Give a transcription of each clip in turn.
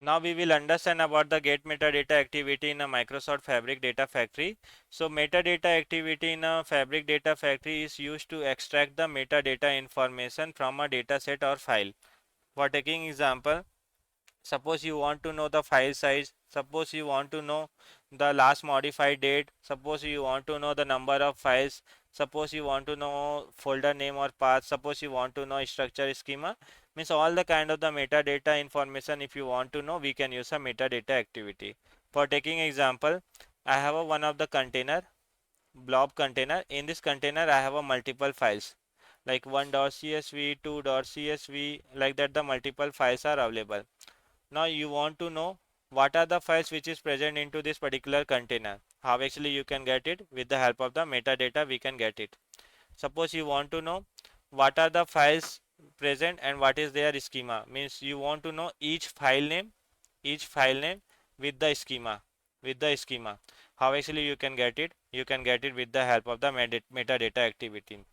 Now we will understand about the Get Metadata Activity in a Microsoft Fabric Data Factory. So metadata activity in a Fabric Data Factory is used to extract the metadata information from a dataset or file. For taking example, suppose you want to know the file size, suppose you want to know the last modified date, suppose you want to know the number of files, suppose you want to know folder name or path, suppose you want to know structure schema, means all the kind of the metadata information. If you want to know, we can use a metadata activity. For taking example, I have a one of the container, blob container. In this container I have a multiple files like 1.csv, 2.csv, like that the multiple files are available. Now you want to know what are the files which is present into this particular container. How actually you can get it? With the help of the metadata we can get it. Suppose you want to know what are the files present and what is their schema. Means you want to know each file name with the schema. How actually you can get it? You can get it with the help of the metadata activity.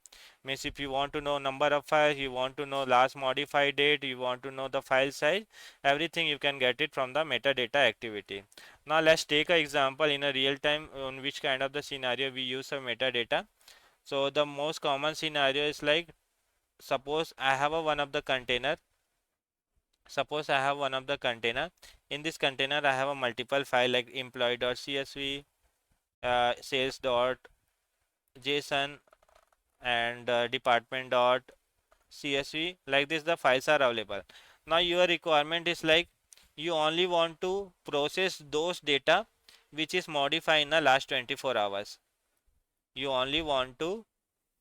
Means if you want to know number of files, you want to know last modified date, you want to know the file size, everything you can get it from the metadata activity. Now let's take an example in a real time on which kind of the scenario we use a metadata. So the most common scenario is like, suppose I have a one of the container. Suppose I have one of the container. In this container I have a multiple file like employee.csv, sales.json, and department.csv. Like this the files are available. Now your requirement is like, you only want to process those data which is modified in the last 24 hours. You only want to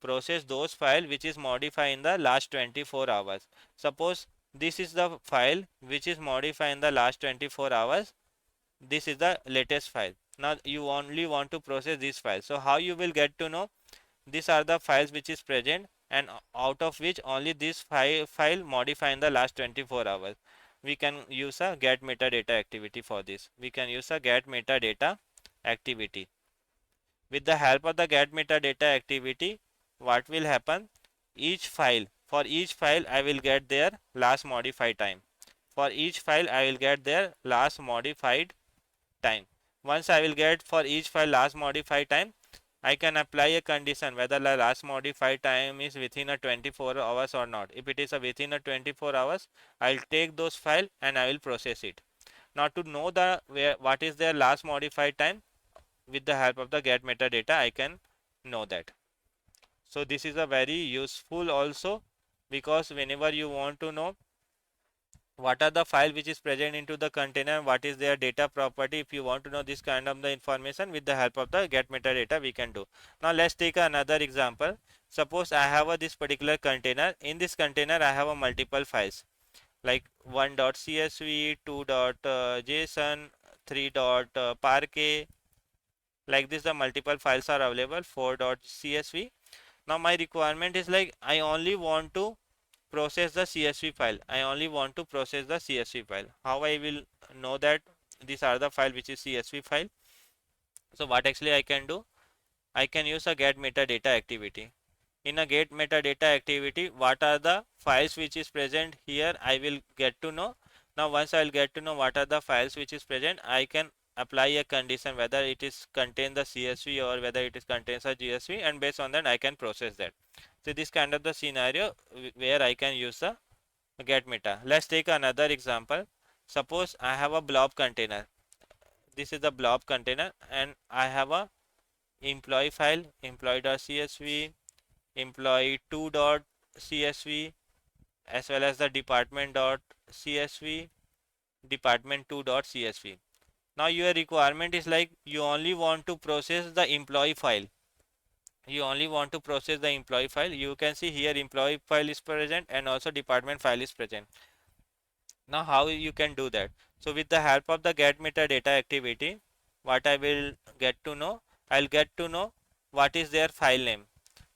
process those file which is modified in the last 24 hours. Suppose this is the file which is modified in the last 24 hours. This is the latest file. Now you only want to process this file. So how you will get to know these are the files which is present, and out of which only this file modify in the last 24 hours. We can use a get metadata activity for this. We can use a get metadata activity. With the help of the get metadata activity, what will happen? For each file I will get their last modified time. For each file I will get their last modified time. Once I will get for each file last modified time, I can apply a condition whether the last modified time is within a 24 hours or not. If it is a within a 24 hours, I'll take those file and I will process it. Now to know the what is their last modified time, with the help of the get metadata I can know that. So this is a very useful also, because whenever you want to know what are the file which is present into the container, what is their data property, if you want to know this kind of the information, with the help of the get metadata we can do. Now let's take another example. Suppose I have this particular container. In this container I have a multiple files like 1.csv, 2.json, 3.parquet. Like this the multiple files are available, 4.csv. Now my requirement is like, I only want to process the CSV file. I only want to process the CSV file. How I will know that these are the file which is CSV file? So what actually I can do? I can use a get metadata activity. In a get metadata activity, what are the files which is present here, I will get to know. Now once I will get to know what are the files which is present, I can apply a condition whether it is contain the CSV or whether it is contains a GSV, and based on that I can process that. So this kind of the scenario where I can use the get meta. Let's take another example. Suppose I have a blob container. This is the blob container and I have a employee file, employee.csv, employee2.csv, as well as the department.csv, department2.csv. Now your requirement is like, you only want to process the employee file. You only want to process the employee file. You can see here employee file is present and also department file is present. Now how you can do that? So with the help of the get metadata activity, what I will get to know, I'll get to know what is their file name.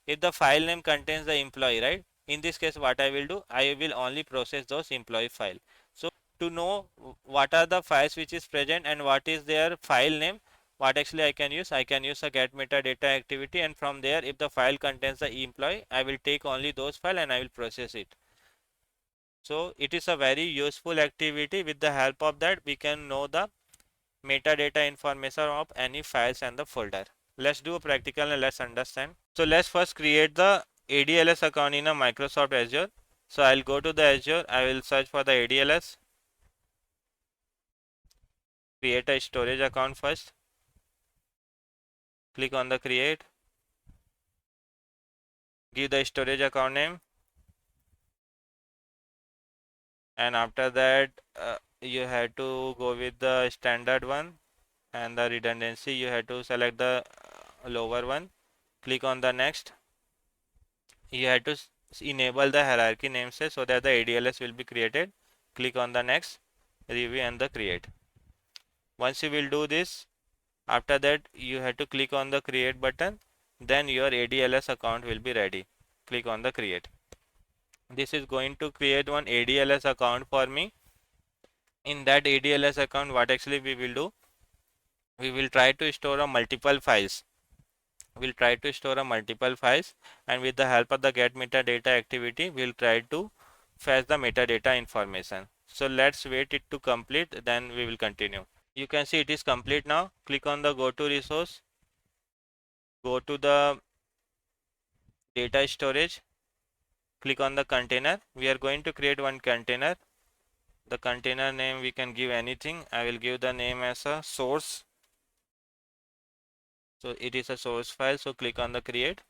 If the file name contains the employee, right? In this case what I will do, I will only process those employee file. So to know what are the files which is present and what is their file name, what actually I can use a get metadata activity, and from there if the file contains the employee, I will take only those file and I will process it. So it is a very useful activity. With the help of that, we can know the metadata information of any files and the folder. Let's do a practical and let's understand. So let's first create the ADLS account in a Microsoft Azure. So I'll go to the Azure. I will search for the ADLS. Create a storage account first. Click on the create. Give the storage account name. And after that, you have to go with the standard one, and the redundancy you have to select the lower one. Click on the next. You have to enable the hierarchy namespace so that the ADLS will be created. Click on the next, review and the create. Once you will do this, after that you have to click on the create button, then your ADLS account will be ready. Click on the create. This is going to create one ADLS account for me. In that ADLS account, what actually we will do, we will try to store a multiple files. We'll try to store a multiple files, and with the help of the get metadata activity, we'll try to fetch the metadata information. So let's wait it to complete, then we will continue. You can see it is complete now. Click on the go to resource, go to the data storage, click on the container. We are going to create one container. The container name we can give anything. I will give the name as a source. So it is a source file. So click on the create.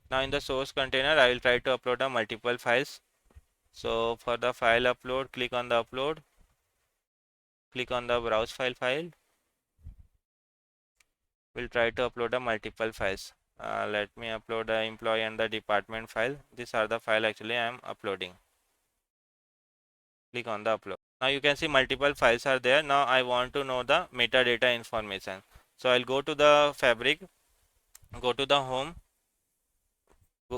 Now in the source container, I will try to upload a multiple files. So for the file upload, click on the upload. Click on the browse file. We'll try to upload a multiple files. Let me upload the employee and the department file. These are the file actually I am uploading. Click on the upload. Now you can see multiple files are there. Now I want to know the metadata information. So I'll go to the fabric, go to the home.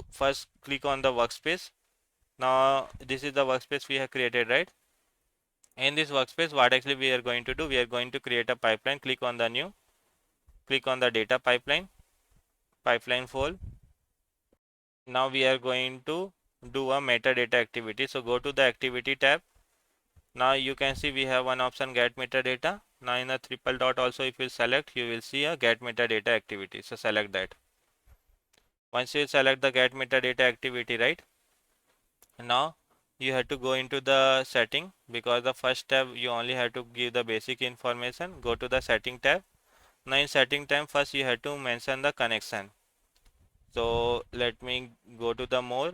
First click on the workspace. Now this is the workspace we have created, right? In this workspace, what actually we are going to do, we are going to create a pipeline. Click on the new, click on the data pipeline, pipeline file. Now we are going to do a metadata activity. So go to the activity tab. Now you can see we have one option get metadata. Now in a triple dot also if you select, you will see a get metadata activity. So select that. Once you select the get metadata activity, right? Now you have to go into the setting, because the first tab you only have to give the basic information. Go to the setting tab. Now in setting tab, first you have to mention the connection. So let me go to the more.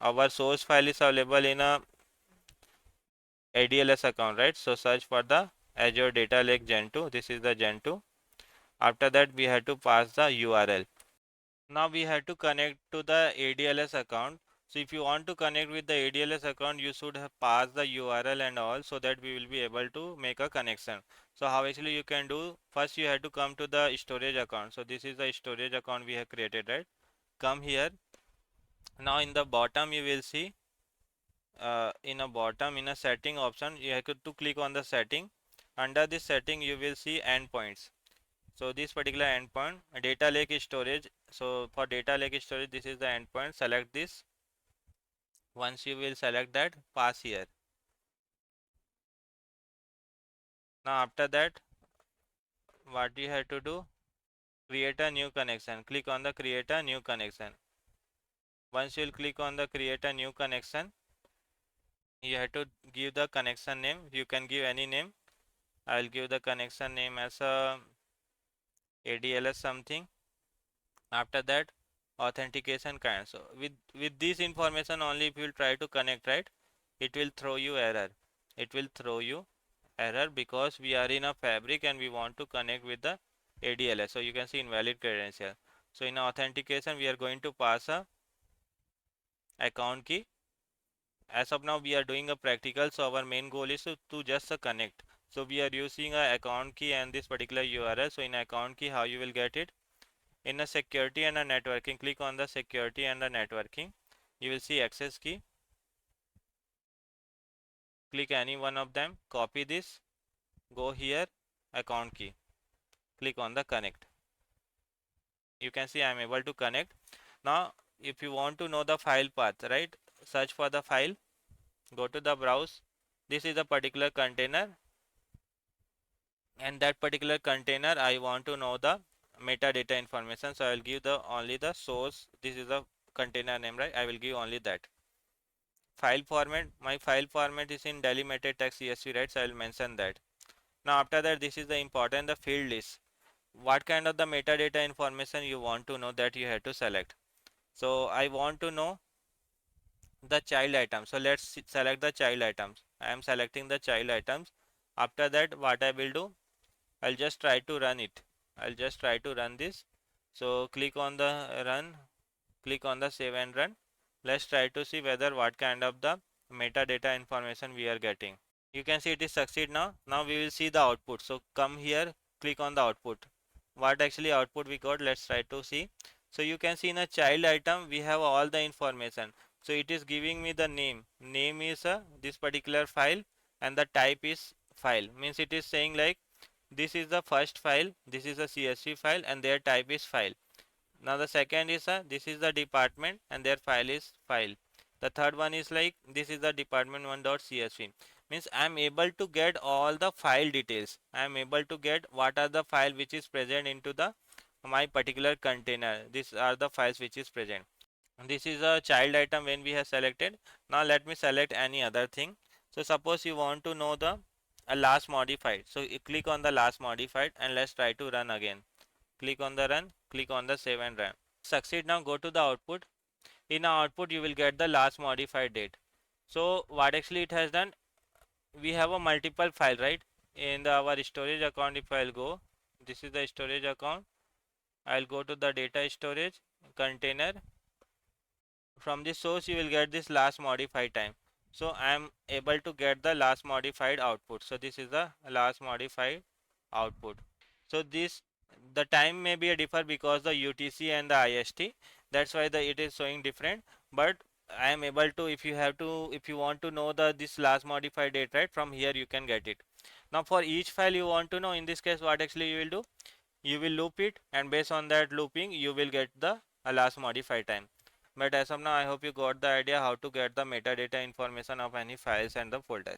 Our source file is available in a ADLS account, right? So search for the Azure Data Lake Gen2. This is the Gen2. After that, we have to pass the URL. Now we have to connect to the ADLS account. So if you want to connect with the ADLS account, you should have passed the URL and all, so that we will be able to make a connection. So how actually you can do? First you have to come to the storage account. So this is the storage account we have created, right? Come here. Now in the bottom you will see in a bottom in a setting option, you have to click on the setting. Under this setting you will see endpoints. So this particular endpoint, data lake storage. So for data lake storage, this is the endpoint. Select this. Once you will select that, pass here. Now after that, what you have to do, create a new connection. Click on the create a new connection. Once you will click on the create a new connection, you have to give the connection name. You can give any name. I will give the connection name as a ADLS something. After that, authentication kind. So with this information only, if you will try to connect, right, it will throw you error. It will throw you error because we are in a fabric and we want to connect with the ADLS. So you can see invalid credential. So in authentication, we are going to pass a account key. As of now, we are doing a practical, so our main goal is to just connect. So we are using a account key and this particular URL. So in account key, how you will get it? In a security and a networking, click on the security and the networking. You will see access key. Click any one of them, copy this, go here, account key. Click on the connect. You can see I am able to connect. Now if you want to know the file path, right, search for the file, go to the browse. This is a particular container, and that particular container I want to know the metadata information, so I will give the only the source. This is the container name, right? I will give only that. File format, my file format is in delimited text CSV, right? So I will mention that. Now after that, this is the important, the field list. What kind of the metadata information you want to know, that you have to select. So I want to know the child item, so let's select the child items. I am selecting the child items. After that, what I will do, I'll just try to run it. I'll just try to run this. So click on the run, click on the save and run. Let's try to see whether what kind of the metadata information we are getting. You can see it is succeed now. Now we will see the output. So come here, click on the output. What actually output we got, let's try to see. So you can see in a child item we have all the information. So it is giving me the name. Name is this particular file, and the type is file. Means it is saying like this is the first file, this is a CSV file, and their type is file. Now the second is this is the department and their file is file. The third one is like this is the department1.csv. Means I am able to get all the file details. I am able to get what are the file which is present into the my particular container. These are the files which is present. This is a child item when we have selected. Now let me select any other thing. So suppose you want to know the last modified. So you click on the last modified and let's try to run again. Click on the run, click on the save and run. Succeed. Now go to the output. In our output you will get the last modified date. So what actually it has done, we have a multiple file, right? In our storage account, if I'll go, this is the storage account. I'll go to the data storage container. From this source you will get this last modified time. So I am able to get the last modified output. So this is the last modified output. So this, the time may be a differ because the UTC and the IST, that's why the it is showing different. But I am able to, if you have to, if you want to know the this last modified date, right, from here you can get it. Now for each file you want to know, in this case what actually you will do, you will loop it, and based on that looping you will get the last modified time. But as of now, I hope you got the idea how to get the metadata information of any files and the folder.